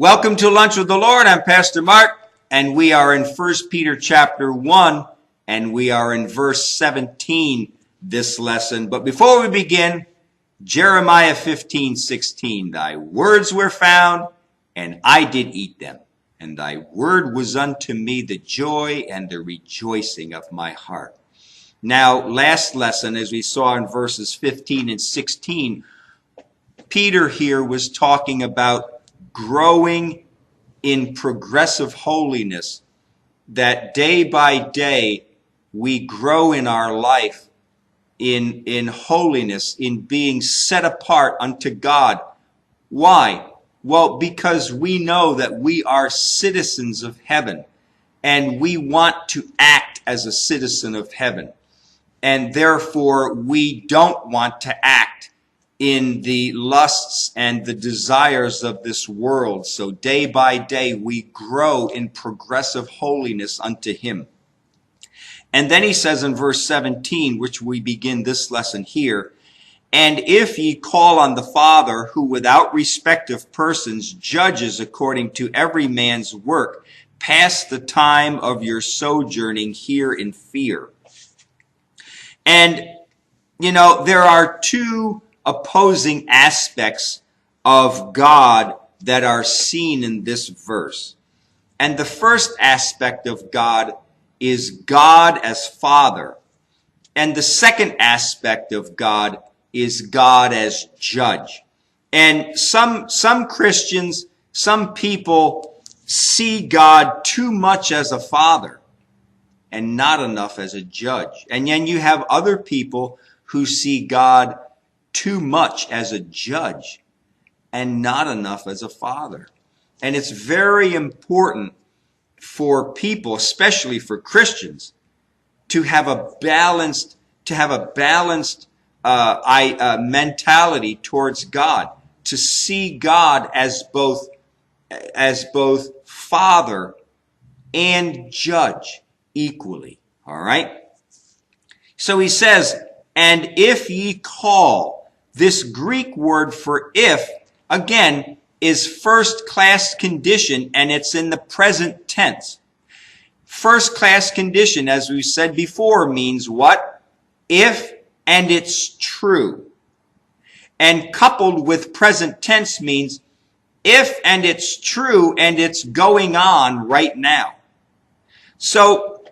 Welcome to Lunch with the Lord. I'm Pastor Mark, and we are in 1 Peter chapter 1, and we are in verse 17 this lesson. But before we begin, Jeremiah 15:16, thy words were found, and I did eat them, and thy word was unto me the joy and the rejoicing of my heart. Now, last lesson, as we saw in verses 15 and 16, Peter here was talking about growing in progressive holiness, that day by day we grow in our life in holiness, in being set apart unto God. Why? Well, because we know that we are citizens of heaven, and we want to act as a citizen of heaven. And therefore, we don't want to act in the lusts and the desires of this world. So day by day, we grow in progressive holiness unto him. And then he says in verse 17, which we begin this lesson here, and if ye call on the Father, who without respect of persons judges according to every man's work, pass the time of your sojourning here in fear. And, there are two opposing aspects of God that are seen in this verse. And the first aspect of God is God as Father. And the second aspect of God is God as Judge. And some Christians, some people see God too much as a Father and not enough as a Judge. And then you have other people who see God too much as a judge and not enough as a father. And it's very important for people, especially for Christians, to have a balanced mentality towards God, to see God as both father and judge equally. All right. So he says, and if ye call. This Greek word for if, again, is first class condition, and it's in the present tense. First class condition, as we said before, means what? If and it's true. And coupled with present tense means if and it's true and it's going on right now. So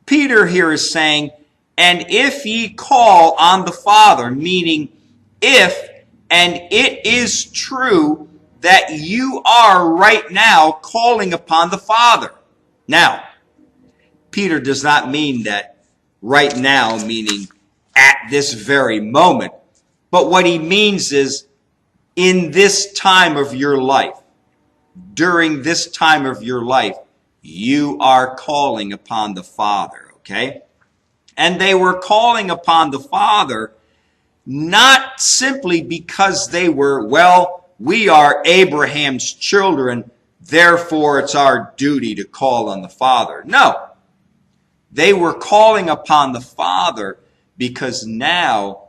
Peter here is saying, and if ye call on the Father, meaning if and it is true that you are right now calling upon the Father. Now, Peter does not mean that right now, meaning at this very moment. But what he means is in this time of your life, during this time of your life, you are calling upon the Father, okay? And they were calling upon the Father not simply because they were, we are Abraham's children, therefore it's our duty to call on the Father. No. They were calling upon the Father because now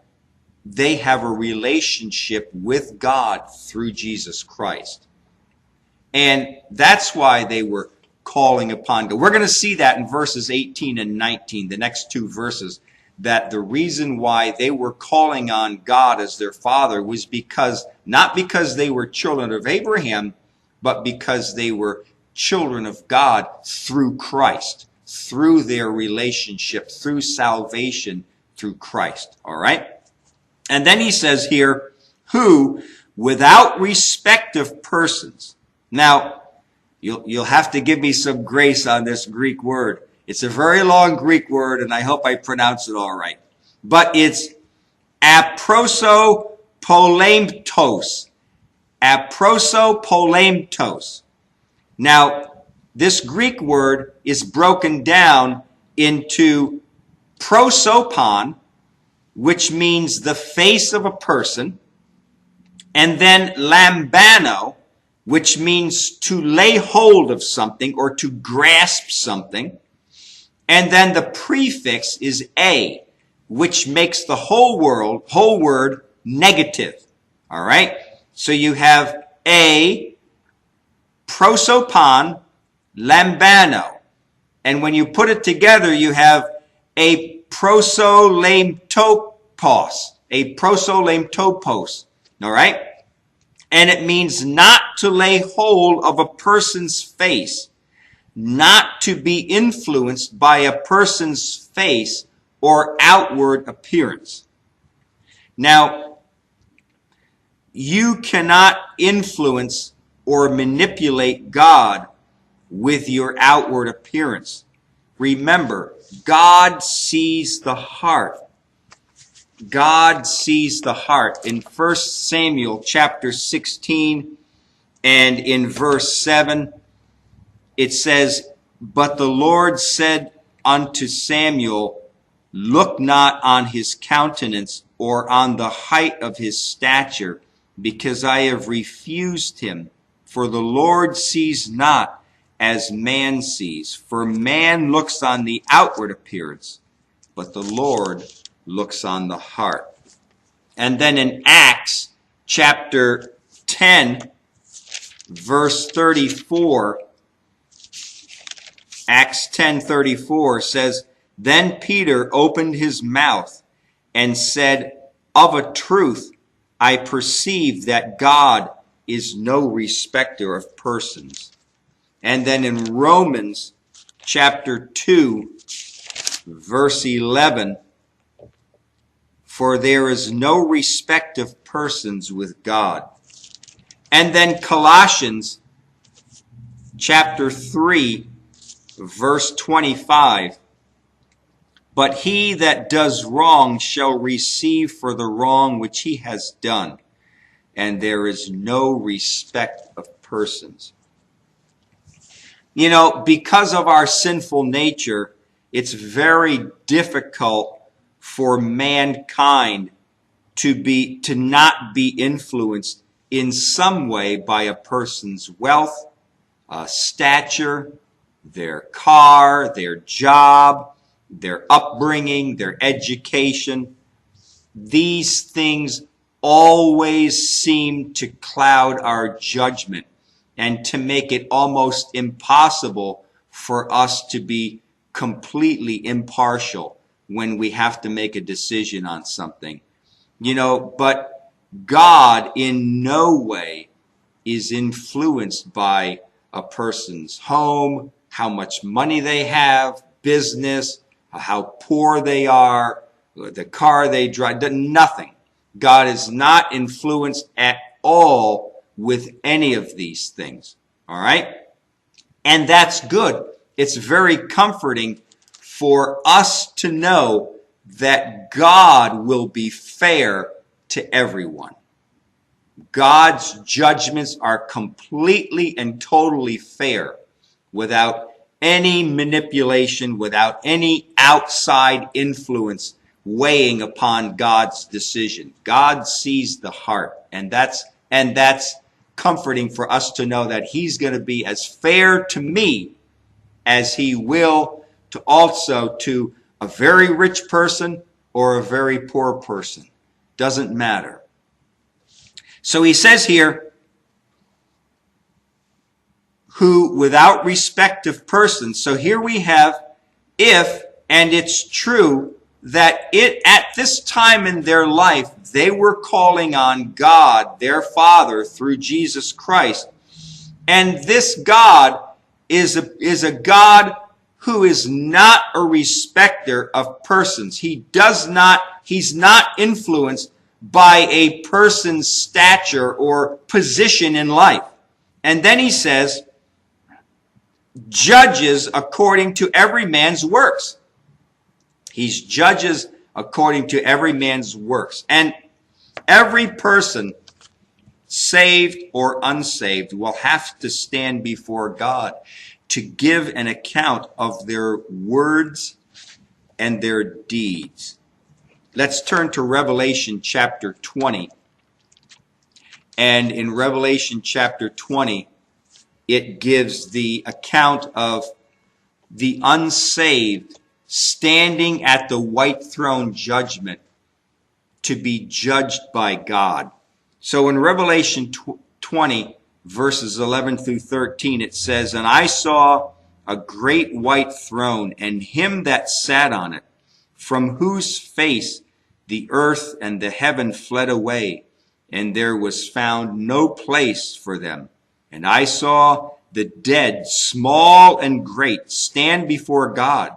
they have a relationship with God through Jesus Christ. And that's why they were calling upon God. We're going to see that in verses 18 and 19, the next two verses, that the reason why they were calling on God as their Father was not because they were children of Abraham, but because they were children of God through Christ, through their relationship, through salvation, through Christ. All right? And then he says here, who, without respect of persons. Now, you'll have to give me some grace on this Greek word. It's a very long Greek word, and I hope I pronounce it all right. But it's aprosopolemtos. Aprosopolemtos. Now, this Greek word is broken down into prosopon, which means the face of a person, and then lambano, which means to lay hold of something or to grasp something. And then the prefix is a, which makes the whole word negative. All right? So you have a prosopon, lambano. And when you put it together, you have a prosolemptopos, all right? And it means not to lay hold of a person's face, not to be influenced by a person's face or outward appearance. Now, you cannot influence or manipulate God with your outward appearance. Remember, God sees the heart. God sees the heart. In 1 Samuel chapter 16 and in verse 7, it says, "But the Lord said unto Samuel, Look not on his countenance or on the height of his stature, because I have refused him. For the Lord sees not as man sees. For man looks on the outward appearance, but the Lord looks on the heart." And then in Acts chapter 10, verse 34, Acts 10:34 says, "Then Peter opened his mouth and said, Of a truth, I perceive that God is no respecter of persons." And then in Romans chapter 2, verse 11, "For there is no respect of persons with God." And then Colossians chapter 3, verse 25, "But he that does wrong shall receive for the wrong which he has done, and there is no respect of persons." You know, because of our sinful nature, it's very difficult for mankind to not be influenced in some way by a person's wealth, stature, their car, their job, their upbringing, their education. These things always seem to cloud our judgment and to make it almost impossible for us to be completely impartial when we have to make a decision on something. You know, but God in no way is influenced by a person's home, how much money they have, business, how poor they are, the car they drive, nothing. God is not influenced at all with any of these things. All right? And that's good. It's very comforting for us to know that God will be fair to everyone. God's judgments are completely and totally fair, without any manipulation, without any outside influence weighing upon God's decision. God sees the heart, and that's comforting for us to know that he's going to be as fair to me as he will to also to a very rich person or a very poor person. Doesn't matter. So he says here, who without respect of persons. So here we have if, and it's true that at this time in their life, they were calling on God, their Father, through Jesus Christ. And this God is a God who is not a respecter of persons. He's not influenced by a person's stature or position in life. And then he says, judges according to every man's works. He's judges according to every man's works. And every person, saved or unsaved, will have to stand before God to give an account of their words and their deeds. Let's turn to Revelation chapter 20. And in Revelation chapter 20, it gives the account of the unsaved standing at the white throne judgment to be judged by God. So in Revelation 20, verses 11 through 13, it says, "And I saw a great white throne, and him that sat on it, from whose face the earth and the heaven fled away, and there was found no place for them. And I saw the dead, small and great, stand before God,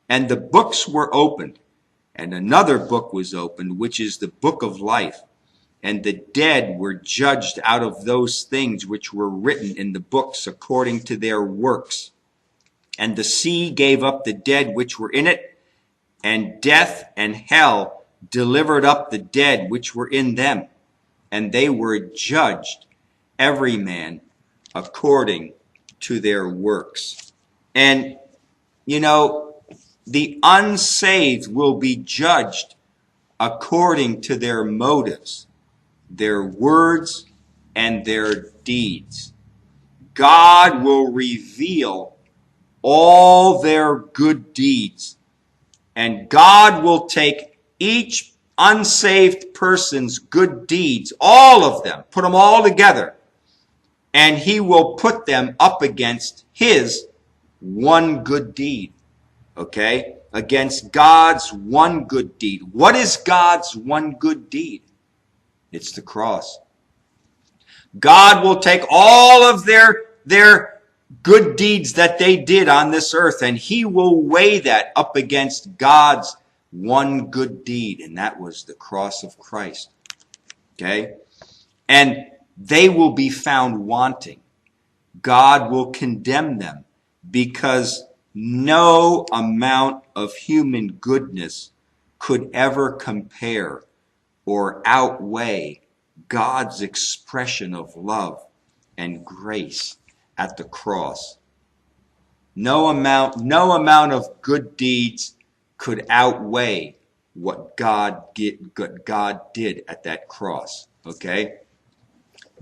and the books were opened, and another book was opened, which is the book of life. And the dead were judged out of those things which were written in the books according to their works. And the sea gave up the dead which were in it, and death and hell delivered up the dead which were in them. And they were judged, every man according to their works." And, you know, the unsaved will be judged according to their motives, their words, and their deeds. God will reveal all their good deeds, and God will take each unsaved person's good deeds, all of them, put them all together, and he will put them up against his one good deed. Okay? Against God's one good deed. What is God's one good deed? It's the cross. God will take all of their good deeds that they did on this earth, and he will weigh that up against God's one good deed, and that was the cross of Christ. Okay? And they will be found wanting. God will condemn them because no amount of human goodness could ever compare or outweigh God's expression of love and grace at the cross. No amount of good deeds could outweigh what God did at that cross. Okay?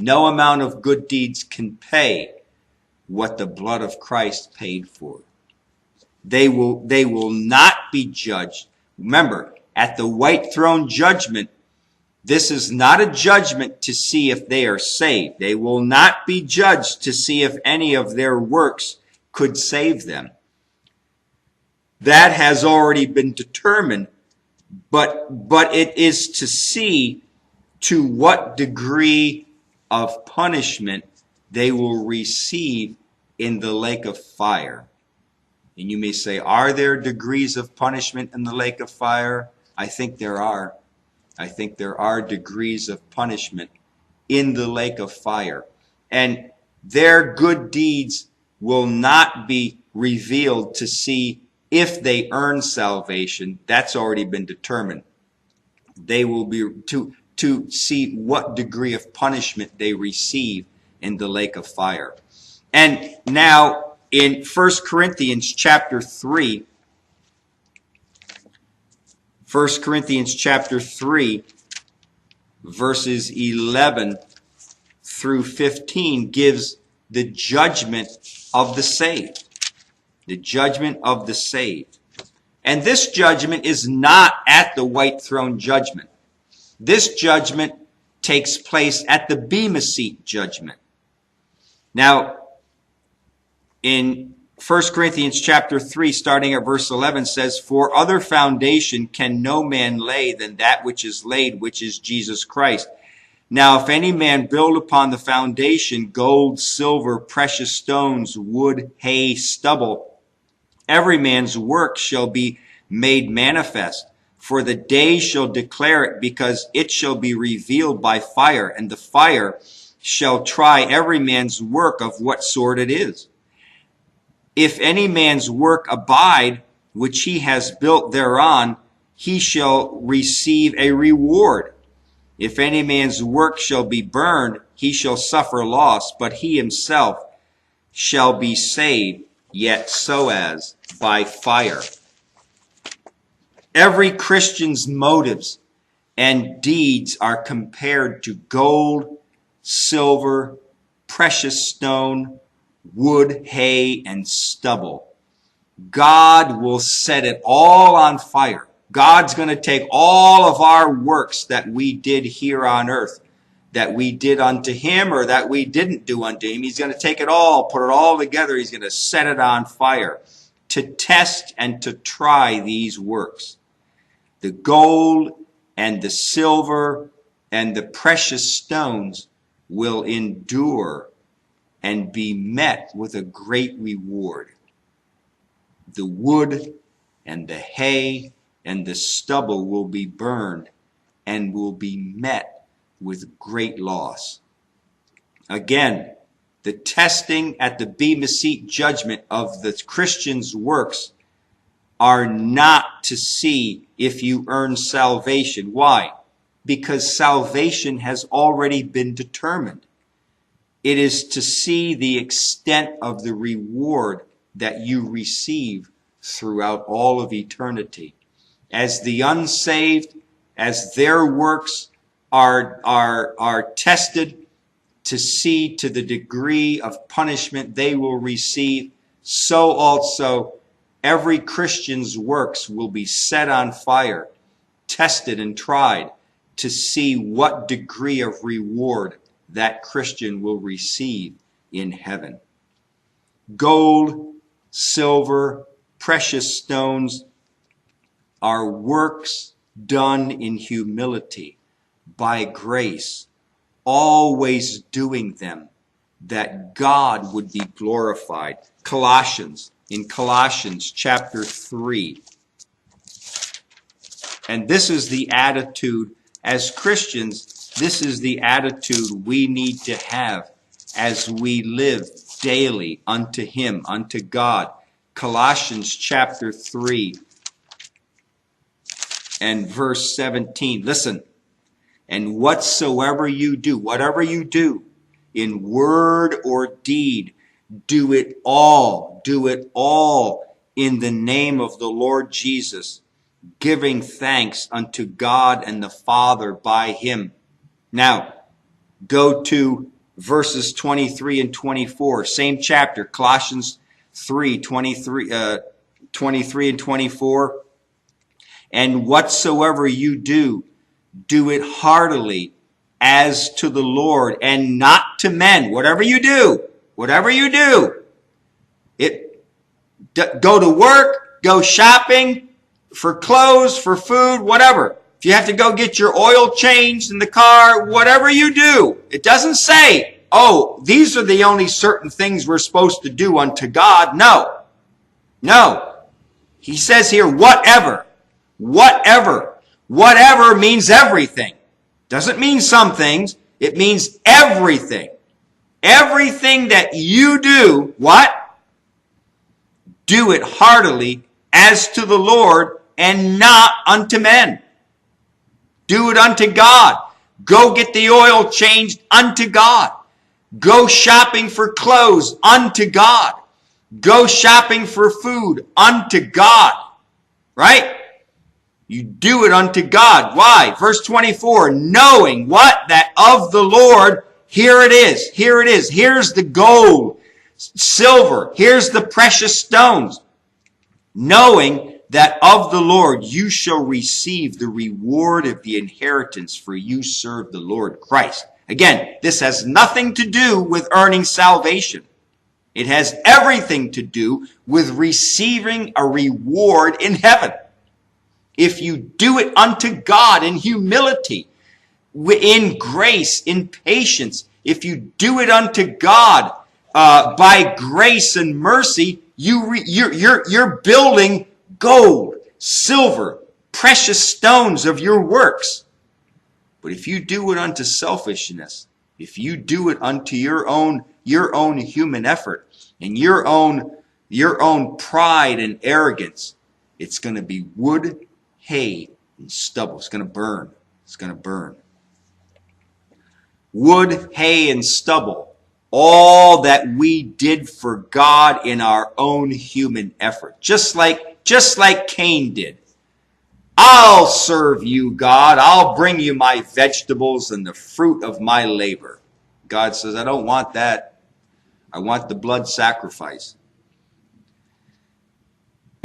No amount of good deeds can pay what the blood of Christ paid for. They will not be judged. Remember, at the white throne judgment, this is not a judgment to see if they are saved. They will not be judged to see if any of their works could save them. That has already been determined, but it is to see to what degree of punishment they will receive in the lake of fire. And you may say, are there degrees of punishment in the lake of fire? I think there are. I think there are degrees of punishment in the lake of fire. And their good deeds will not be revealed to see if they earn salvation. That's already been determined. They will be to see what degree of punishment they receive in the lake of fire. And now in 1 Corinthians chapter 3, 1 Corinthians chapter 3, verses 11 through 15 gives the judgment of the saved. The judgment of the saved. And this judgment is not at the white throne judgment. This judgment takes place at the Bema Seat judgment. Now, in 1 Corinthians chapter 3, starting at verse 11, says, "For other foundation can no man lay than that which is laid, which is Jesus Christ. Now, if any man build upon the foundation gold, silver, precious stones, wood, hay, stubble, every man's work shall be made manifest. For the day shall declare it, because it shall be revealed by fire, and the fire shall try every man's work of what sort it is. If any man's work abide, which he has built thereon, he shall receive a reward. If any man's work shall be burned, he shall suffer loss, but he himself shall be saved, yet so as by fire." Every Christian's motives and deeds are compared to gold, silver, precious stone, wood, hay, and stubble. God will set it all on fire. God's going to take all of our works that we did here on earth, that we did unto him or that we didn't do unto him. He's going to take it all, put it all together. He's going to set it on fire to test and to try these works. The gold and the silver and the precious stones will endure and be met with a great reward. The wood and the hay and the stubble will be burned and will be met with great loss. Again, the testing at the Bema Seat judgment of the Christian's works are not to see if you earn salvation. Why? Because salvation has already been determined. It is to see the extent of the reward that you receive throughout all of eternity. As the unsaved, as their works are tested to see to the degree of punishment they will receive, so also every Christian's works will be set on fire, tested and tried to see what degree of reward that Christian will receive in heaven. Gold, silver, precious stones are works done in humility, by grace, always doing them that God would be glorified. In Colossians chapter 3. And this is the attitude, as Christians, this is the attitude we need to have as we live daily unto him, unto God. Colossians chapter 3 and verse 17. Listen. And whatever you do, in word or deed, do it all in the name of the Lord Jesus, giving thanks unto God and the Father by him. Now, go to verses 23 and 24, same chapter, Colossians 3, 23 and 24. And whatsoever you do, do it heartily as to the Lord and not to men. Whatever you do, go to work, go shopping, for clothes, for food, whatever. If you have to go get your oil changed in the car, whatever you do, it doesn't say, oh, these are the only certain things we're supposed to do unto God. No. He says here, whatever. Whatever means everything. Doesn't mean some things. It means everything. Everything that you do, what? Do it heartily as to the Lord and not unto men. Do it unto God. Go get the oil changed unto God. Go shopping for clothes unto God. Go shopping for food unto God. Right? You do it unto God. Why? Verse 24, knowing what? That of the Lord, here it is. Here's the gold, silver. Here's the precious stones. Knowing that of the Lord you shall receive the reward of the inheritance, for you serve the Lord Christ. Again, this has nothing to do with earning salvation. It has everything to do with receiving a reward in heaven. If you do it unto God in humility, in grace, in patience, if you do it unto God by grace and mercy, you're building gold, silver, precious stones of your works. But if you do it unto selfishness, if you do it unto your own human effort and your own pride and arrogance, it's going to be wood, hay, and stubble. It's going to burn. Wood, hay, and stubble. All that we did for God in our own human effort. Just like Cain did. I'll serve you, God. I'll bring you my vegetables and the fruit of my labor. God says, I don't want that. I want the blood sacrifice.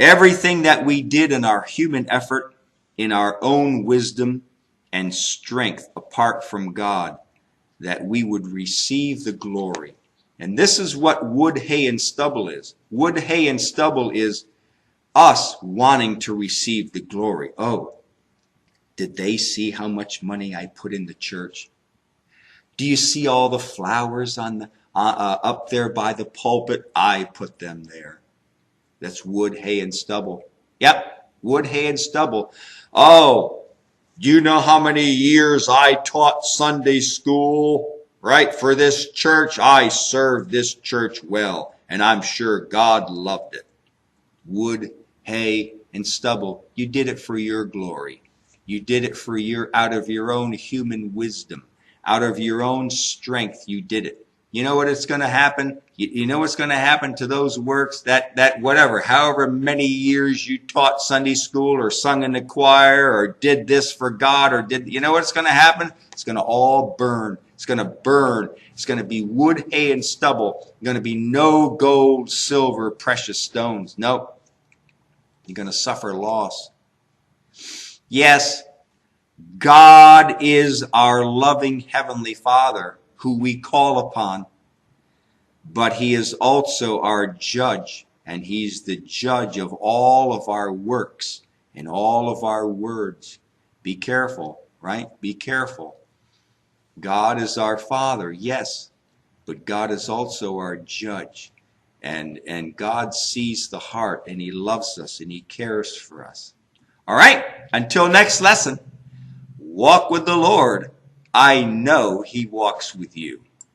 Everything that we did in our human effort, in our own wisdom and strength apart from God, that we would receive the glory. And this is what wood, hay, and stubble is. Wood, hay, and stubble is us wanting to receive the glory. Oh, did they see how much money I put in the church? Do you see all the flowers on the up there by the pulpit? I put them there. That's wood, hay, and stubble. Yep, wood, hay, and stubble. Oh, do you know how many years I taught Sunday school, right? For this church, I served this church well, and I'm sure God loved it. Wood, hay, and stubble. You did it for your glory. You did it for out of your own human wisdom, out of your own strength. You did it. You know what is going to happen? You know what's going to happen to those works, that whatever, however many years you taught Sunday school or sung in the choir or did this for God or you know what's going to happen? It's going to all burn. It's going to burn. It's going to be wood, hay, and stubble. There's going to be no gold, silver, precious stones. Nope. You're going to suffer loss. Yes, God is our loving Heavenly Father who we call upon, but He is also our judge, and He's the judge of all of our works and all of our words. Be careful, right? Be careful. God is our Father, yes, but God is also our judge. And God sees the heart, and He loves us, and He cares for us. All right, until next lesson, walk with the Lord. I know He walks with you.